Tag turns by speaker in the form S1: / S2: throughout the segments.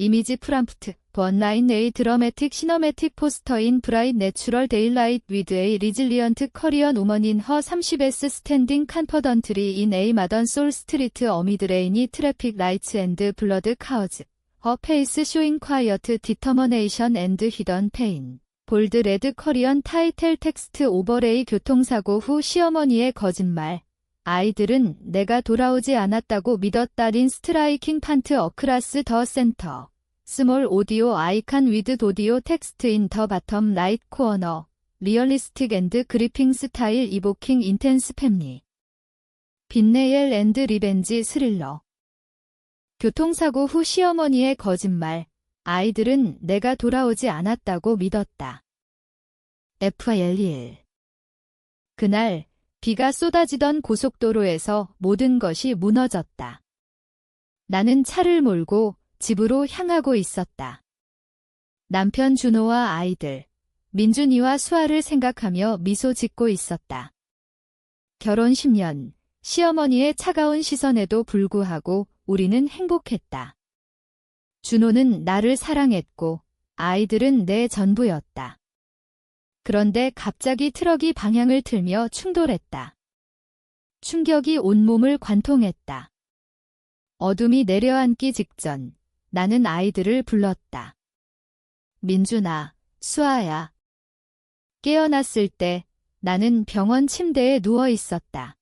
S1: 이미지 프람프트, 원라인 A 드러매틱 시너매틱 포스터 인 브라이트 내추럴 데일라이트 위드 A 리질리언트 커리언 우먼 인 허 30S 스탠딩 칸퍼던트리 인 A 마던 솔 스트리트 어미드 레이니 트래픽 라이츠 앤드 블러드 카우즈 허 페이스 쇼잉 콰이어트 디터머네이션 앤드 히던 페인 볼드 레드 커리언 타이틀 텍스트 오버레이 교통사고 후 시어머니의 거짓말 아이들은 내가 돌아오지 않았다고 믿었다 린 스트라이킹 판트 어크라스 더 센터 스몰 오디오 아이칸 위드 오디오 텍스트 인 더 바텀 라이트 코어너 리얼리스틱 앤드 그리핑 스타일 이보킹 인텐스 팸리 빈네일 앤드 리벤지 스릴러 교통사고 후 시어머니의 거짓말 아이들은 내가 돌아오지 않았다고 믿었다. FL1 그날 비가 쏟아지던 고속도로에서 모든 것이 무너졌다. 나는 차를 몰고 집으로 향하고 있었다. 남편 준호와 아이들, 민준이와 수아를 생각하며 미소 짓고 있었다. 결혼 10년, 시어머니의 차가운 시선에도 불구하고 우리는 행복했다. 준호는 나를 사랑했고 아이들은 내 전부였다. 그런데 갑자기 트럭이 방향을 틀며 충돌했다. 충격이 온몸을 관통했다. 어둠이 내려앉기 직전 나는 아이들을 불렀다. 민준아, 수아야. 깨어났을 때 나는 병원 침대에 누워 있었다.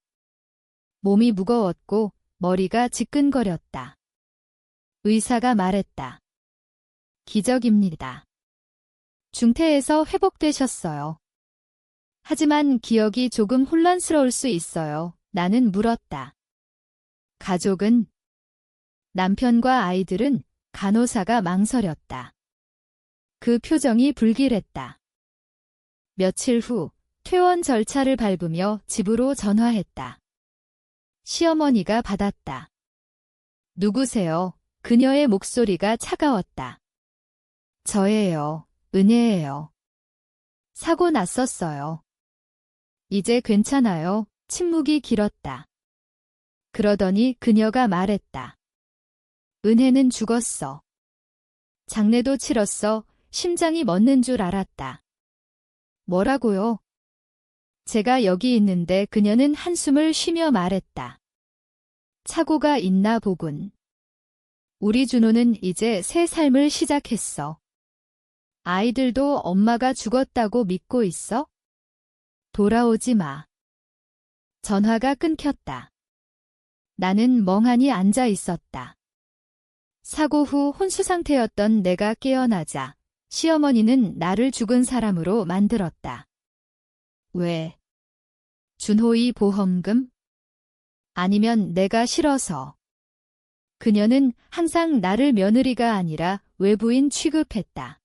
S1: 몸이 무거웠고 머리가 지끈거렸다. 의사가 말했다. 기적입니다. 중태에서 회복되셨어요. 하지만 기억이 조금 혼란스러울 수 있어요. 나는 물었다. 가족은? 남편과 아이들은 간호사가 망설였다. 그 표정이 불길했다. 며칠 후 퇴원 절차를 밟으며 집으로 전화했다. 시어머니가 받았다. 누구세요? 그녀의 목소리가 차가웠다. 저예요. 은혜예요. 사고 났었어요. 이제 괜찮아요. 침묵이 길었다. 그러더니 그녀가 말했다. 은혜는 죽었어. 장례도 치렀어. 심장이 멎는 줄 알았다. 뭐라고요? 제가 여기 있는데 그녀는 한숨을 쉬며 말했다. 착오가 있나 보군. 우리 준호는 이제 새 삶을 시작했어. 아이들도 엄마가 죽었다고 믿고 있어? 돌아오지 마. 전화가 끊겼다. 나는 멍하니 앉아 있었다. 사고 후 혼수 상태였던 내가 깨어나자 시어머니는 나를 죽은 사람으로 만들었다. 왜? 준호의 보험금? 아니면 내가 싫어서. 그녀는 항상 나를 며느리가 아니라 외부인 취급했다.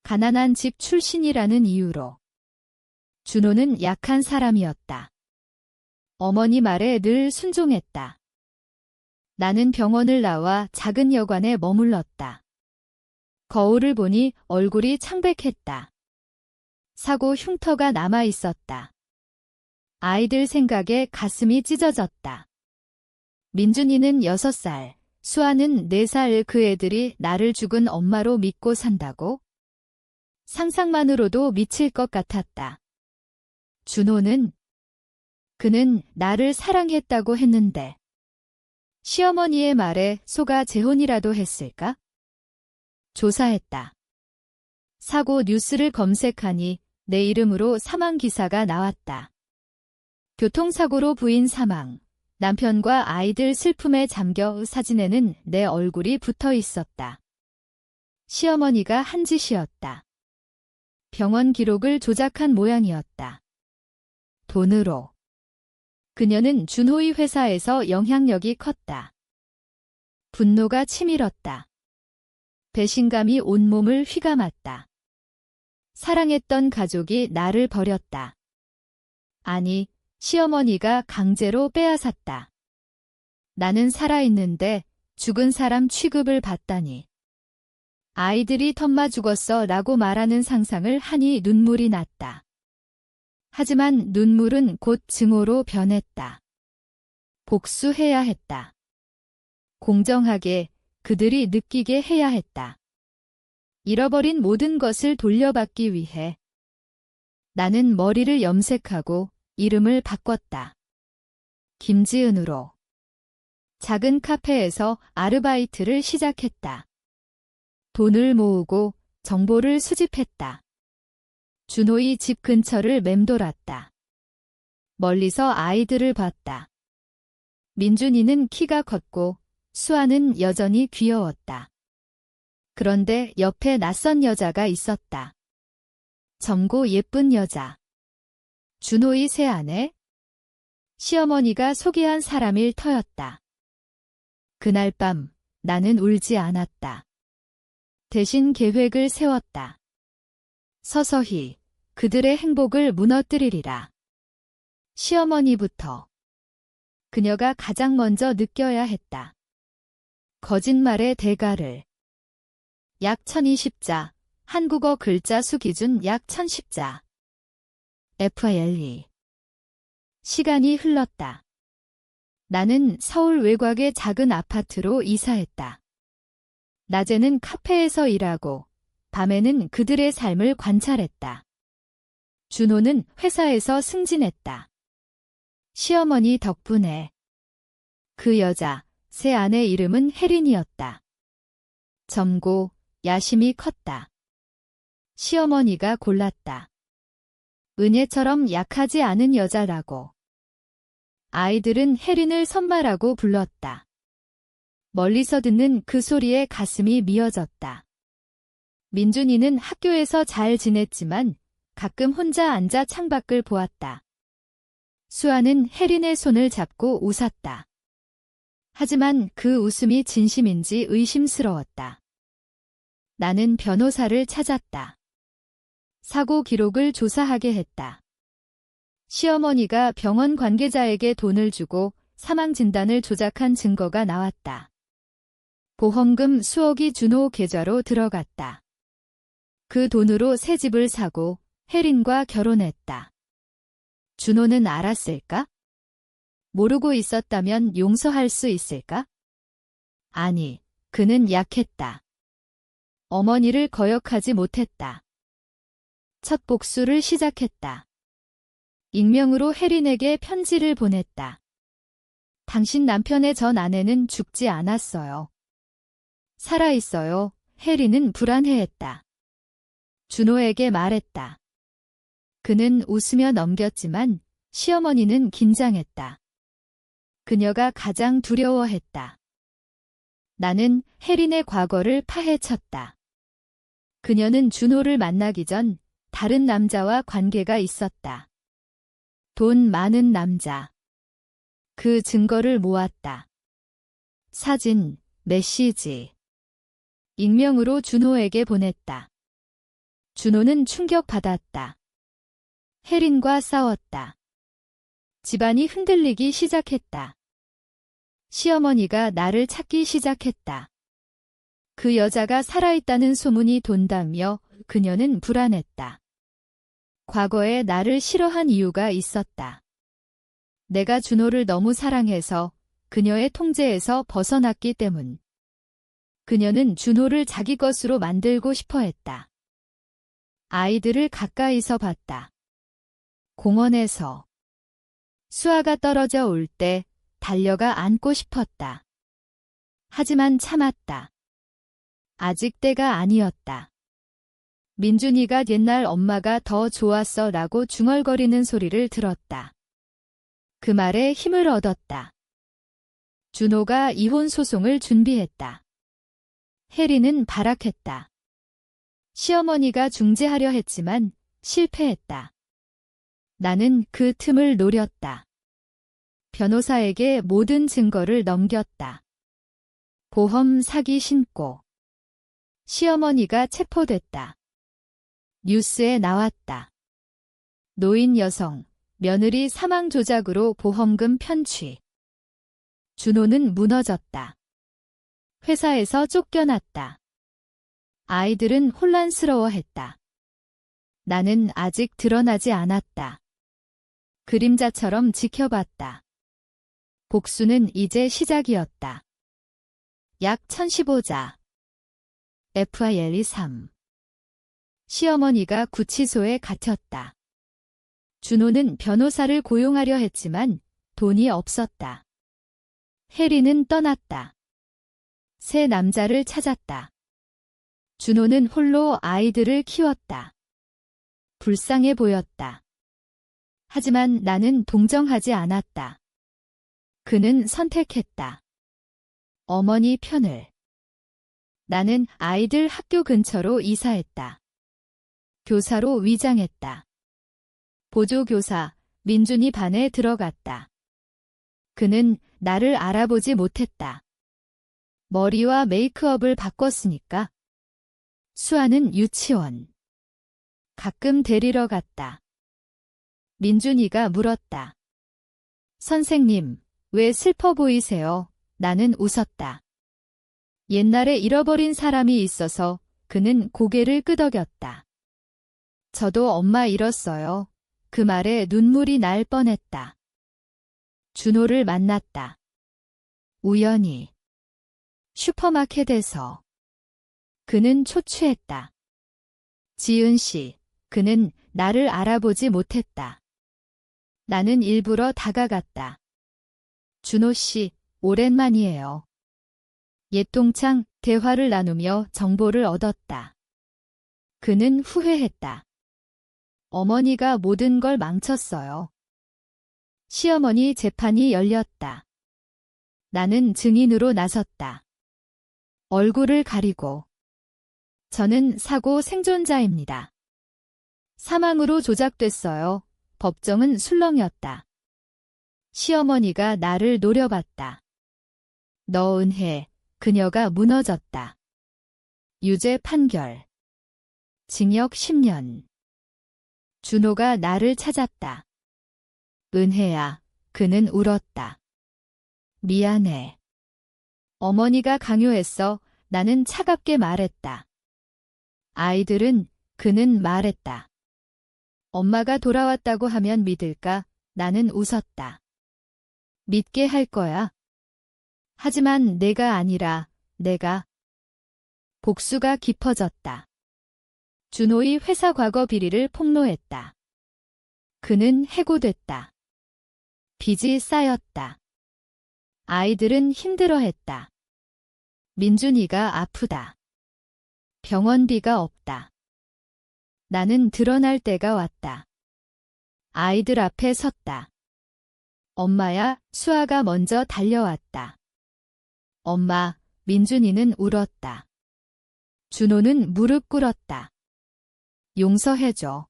S1: 가난한 집 출신이라는 이유로. 준호는 약한 사람이었다. 어머니 말에 늘 순종했다. 나는 병원을 나와 작은 여관에 머물렀다. 거울을 보니 얼굴이 창백했다. 사고 흉터가 남아 있었다. 아이들 생각에 가슴이 찢어졌다. 민준이는 6살, 수아는 4살 그 애들이 나를 죽은 엄마로 믿고 산다고? 상상만으로도 미칠 것 같았다. 준호는? 그는 나를 사랑했다고 했는데. 시어머니의 말에 속아 재혼이라도 했을까? 조사했다. 사고 뉴스를 검색하니 내 이름으로 사망기사가 나왔다. 교통사고로 부인 사망, 남편과 아이들 슬픔에 잠겨 사진에는 내 얼굴이 붙어 있었다. 시어머니가 한 짓이었다. 병원 기록을 조작한 모양이었다. 돈으로. 그녀는 준호의 회사에서 영향력이 컸다. 분노가 치밀었다. 배신감이 온몸을 휘감았다. 사랑했던 가족이 나를 버렸다. 아니, 시어머니가 강제로 빼앗았다. 나는 살아있는데 죽은 사람 취급을 받다니. 아이들이 텀마 죽었어 라고 말하는 상상을 하니 눈물이 났다. 하지만 눈물은 곧 증오로 변했다. 복수해야 했다. 공정하게 그들이 느끼게 해야 했다. 잃어버린 모든 것을 돌려받기 위해 나는 머리를 염색하고 이름을 바꿨다. 김지은으로. 작은 카페에서 아르바이트를 시작했다. 돈을 모으고 정보를 수집했다. 준호의 집 근처를 맴돌았다. 멀리서 아이들을 봤다. 민준이는 키가 컸고 수아는 여전히 귀여웠다. 그런데 옆에 낯선 여자가 있었다. 젊고 예쁜 여자. 준호의 새 아내? 시어머니가 소개한 사람일 터였다. 그날 밤 나는 울지 않았다. 대신 계획을 세웠다. 서서히 그들의 행복을 무너뜨리리라. 시어머니부터. 그녀가 가장 먼저 느껴야 했다. 거짓말의 대가를. 약 1020자, 한국어 글자 수 기준 약 1010자. FLE. 시간이 흘렀다. 나는 서울 외곽의 작은 아파트로 이사했다. 낮에는 카페에서 일하고 밤에는 그들의 삶을 관찰했다. 준호는 회사에서 승진했다. 시어머니 덕분에. 그 여자, 새 아내 이름은 혜린이었다. 젊고 야심이 컸다. 시어머니가 골랐다. 은혜처럼 약하지 않은 여자라고. 아이들은 혜린을 선마라고 불렀다. 멀리서 듣는 그 소리에 가슴이 미어졌다. 민준이는 학교에서 잘 지냈지만 가끔 혼자 앉아 창밖을 보았다. 수아는 혜린의 손을 잡고 웃었다. 하지만 그 웃음이 진심인지 의심스러웠다. 나는 변호사를 찾았다. 사고 기록을 조사하게 했다. 시어머니가 병원 관계자에게 돈을 주고 사망 진단을 조작한 증거가 나왔다. 보험금 수억이 준호 계좌로 들어갔다. 그 돈으로 새 집을 사고 혜린과 결혼했다. 준호는 알았을까? 모르고 있었다면 용서할 수 있을까? 아니, 그는 약했다. 어머니를 거역하지 못했다. 첫 복수를 시작했다. 익명으로 혜린에게 편지를 보냈다. 당신 남편의 전 아내는 죽지 않았어요. 살아있어요. 혜린은 불안해했다. 준호에게 말했다. 그는 웃으며 넘겼지만 시어머니는 긴장했다. 그녀가 가장 두려워했다. 나는 혜린의 과거를 파헤쳤다. 그녀는 준호를 만나기 전 다른 남자와 관계가 있었다. 돈 많은 남자. 그 증거를 모았다. 사진, 메시지. 익명으로 준호에게 보냈다. 준호는 충격받았다. 혜린과 싸웠다. 집안이 흔들리기 시작했다. 시어머니가 나를 찾기 시작했다. 그 여자가 살아있다는 소문이 돈다며 그녀는 불안했다. 과거에 나를 싫어한 이유가 있었다. 내가 준호를 너무 사랑해서 그녀의 통제에서 벗어났기 때문. 그녀는 준호를 자기 것으로 만들고 싶어 했다. 아이들을 가까이서 봤다. 공원에서. 수아가 떨어져 올 때 달려가 안고 싶었다. 하지만 참았다. 아직 때가 아니었다. 민준이가 옛날 엄마가 더 좋았어 라고 중얼거리는 소리를 들었다. 그 말에 힘을 얻었다. 준호가 이혼 소송을 준비했다. 혜린은 발악했다. 시어머니가 중재하려 했지만 실패했다. 나는 그 틈을 노렸다. 변호사에게 모든 증거를 넘겼다. 보험 사기 신고. 시어머니가 체포됐다. 뉴스에 나왔다. 노인 여성, 며느리 사망 조작으로 보험금 편취. 준호는 무너졌다. 회사에서 쫓겨났다. 아이들은 혼란스러워했다. 나는 아직 드러나지 않았다. 그림자처럼 지켜봤다. 복수는 이제 시작이었다. 약 1015자. FILE 3. 시어머니가 구치소에 갇혔다. 준호는 변호사를 고용하려 했지만 돈이 없었다. 혜리는 떠났다. 새 남자를 찾았다. 준호는 홀로 아이들을 키웠다. 불쌍해 보였다. 하지만 나는 동정하지 않았다. 그는 선택했다. 어머니 편을. 나는 아이들 학교 근처로 이사했다. 교사로 위장했다. 보조교사, 민준이 반에 들어갔다. 그는 나를 알아보지 못했다. 머리와 메이크업을 바꿨으니까. 수아는 유치원. 가끔 데리러 갔다. 민준이가 물었다. 선생님, 왜 슬퍼 보이세요? 나는 웃었다. 옛날에 잃어버린 사람이 있어서 그는 고개를 끄덕였다. 저도 엄마 잃었어요. 그 말에 눈물이 날 뻔했다. 준호를 만났다. 우연히. 슈퍼마켓에서. 그는 초췌했다. 지은 씨, 그는 나를 알아보지 못했다. 나는 일부러 다가갔다. 준호 씨, 오랜만이에요. 옛동창 대화를 나누며 정보를 얻었다. 그는 후회했다. 어머니가 모든 걸 망쳤어요. 시어머니 재판이 열렸다. 나는 증인으로 나섰다. 얼굴을 가리고. 저는 사고 생존자입니다. 사망으로 조작됐어요. 법정은 술렁이었다. 시어머니가 나를 노려봤다. 너 은혜, 그녀가 무너졌다. 유죄 판결. 징역 10년. 준호가 나를 찾았다. 은혜야, 그는 울었다. 미안해. 어머니가 강요했어. 나는 차갑게 말했다. 아이들은, 그는 말했다. 엄마가 돌아왔다고 하면 믿을까? 나는 웃었다. 믿게 할 거야. 하지만 내가 아니라, 내가. 복수가 깊어졌다. 준호의 회사 과거 비리를 폭로했다. 그는 해고됐다. 빚이 쌓였다. 아이들은 힘들어했다. 민준이가 아프다. 병원비가 없다. 나는 드러날 때가 왔다. 아이들 앞에 섰다. 엄마야, 수아가 먼저 달려왔다. 엄마, 민준이는 울었다. 준호는 무릎 꿇었다. 용서해줘.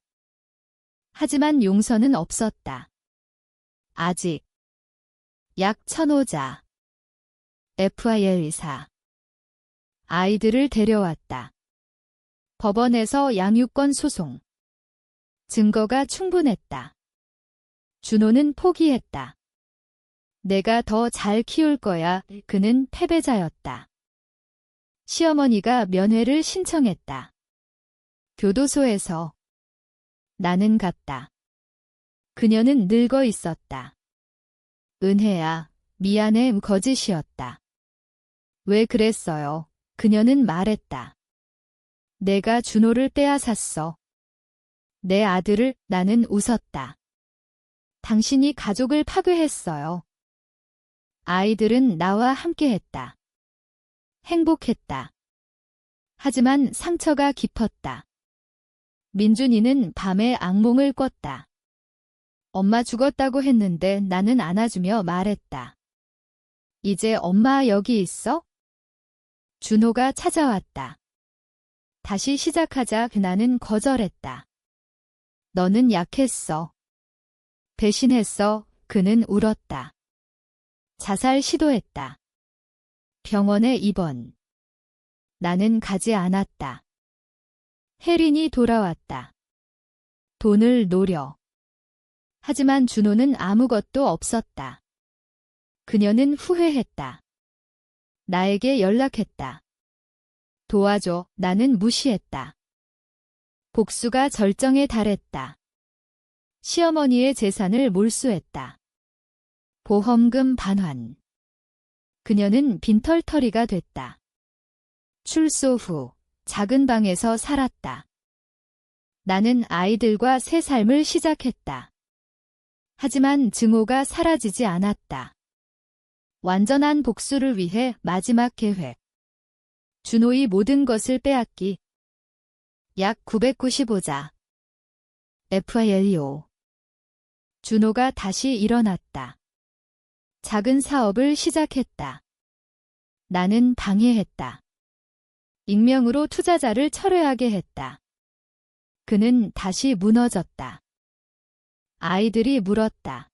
S1: 하지만 용서는 없었다. 아직. 약 1005자. FIL 4. 아이들을 데려왔다. 법원에서 양육권 소송. 증거가 충분했다. 준호는 포기했다. 내가 더 잘 키울 거야. 그는 패배자였다. 시어머니가 면회를 신청했다. 교도소에서. 나는 갔다. 그녀는 늙어 있었다. 은혜야, 미안해, 거짓이었다. 왜 그랬어요? 그녀는 말했다. 내가 준호를 빼앗았어. 내 아들을. 나는 웃었다. 당신이 가족을 파괴했어요. 아이들은 나와 함께했다. 행복했다. 하지만 상처가 깊었다. 민준이는 밤에 악몽을 꿨다. 엄마 죽었다고 했는데 나는 안아주며 말했다. 이제 엄마 여기 있어? 준호가 찾아왔다. 다시 시작하자. 나는 거절했다. 너는 약했어. 배신했어. 그는 울었다. 자살 시도했다. 병원에 입원. 나는 가지 않았다. 혜린이 돌아왔다. 돈을 노려. 하지만 준호는 아무것도 없었다. 그녀는 후회했다. 나에게 연락했다. 도와줘. 나는 무시했다. 복수가 절정에 달했다. 시어머니의 재산을 몰수했다. 보험금 반환. 그녀는 빈털터리가 됐다. 출소 후 작은 방에서 살았다. 나는 아이들과 새 삶을 시작했다. 하지만 증오가 사라지지 않았다. 완전한 복수를 위해 마지막 계획. 준호의 모든 것을 빼앗기. 약 995자. FILO. 준호가 다시 일어났다. 작은 사업을 시작했다. 나는 방해했다. 익명으로 투자자를 철회하게 했다. 그는 다시 무너졌다. 아이들이 물었다.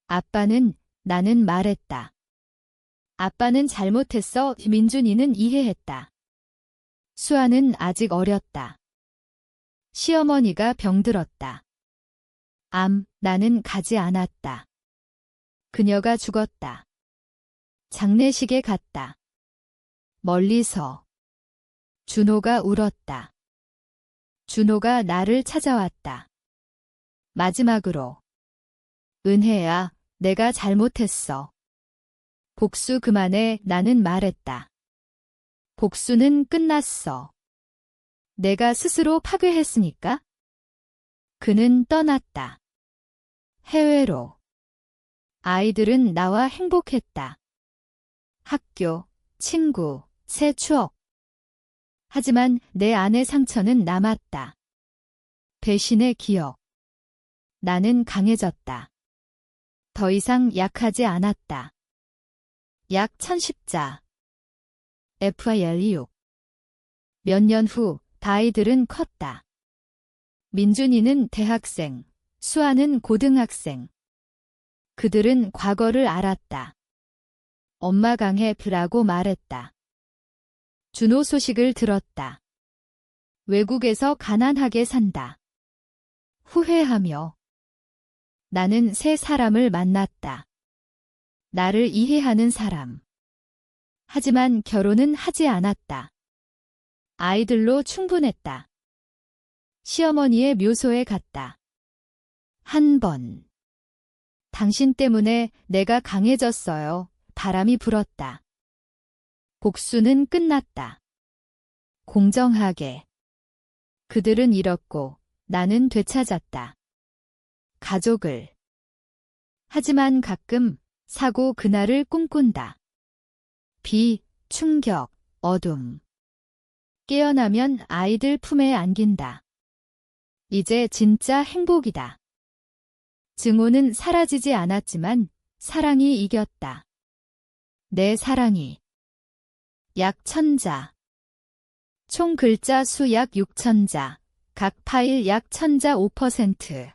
S1: 아빠는, 나는 말했다. 아빠는 잘못했어. 민준이는 이해했다. 수아는 아직 어렸다. 시어머니가 병들었다. 나는 가지 않았다. 그녀가 죽었다. 장례식에 갔다. 멀리서. 준호가 울었다. 준호가 나를 찾아왔다. 마지막으로. 은혜야, 내가 잘못했어. 복수 그만해. 나는 말했다. 복수는 끝났어. 내가 스스로 파괴했으니까. 그는 떠났다. 해외로. 아이들은 나와 행복했다. 학교, 친구, 새 추억. 하지만 내 안의 상처는 남았다. 배신의 기억. 나는 강해졌다. 더 이상 약하지 않았다. 약 1010자. FILU. 몇 년 후 아이들은 컸다. 민준이는 대학생, 수아는 고등학생. 그들은 과거를 알았다. 엄마 강해라고 말했다. 준호 소식을 들었다. 외국에서 가난하게 산다. 후회하며. 나는 새 사람을 만났다. 나를 이해하는 사람. 하지만 결혼은 하지 않았다. 아이들로 충분했다. 시어머니의 묘소에 갔다. 한 번. 당신 때문에 내가 강해졌어요. 바람이 불었다. 복수는 끝났다. 공정하게. 그들은 잃었고 나는 되찾았다. 가족을. 하지만 가끔 사고 그날을 꿈꾼다. 비, 충격, 어둠. 깨어나면 아이들 품에 안긴다. 이제 진짜 행복이다. 증오는 사라지지 않았지만 사랑이 이겼다. 내 사랑이. 약 1000자. 총 글자 수 약 6000자. 각 파일 약 1000자 5%.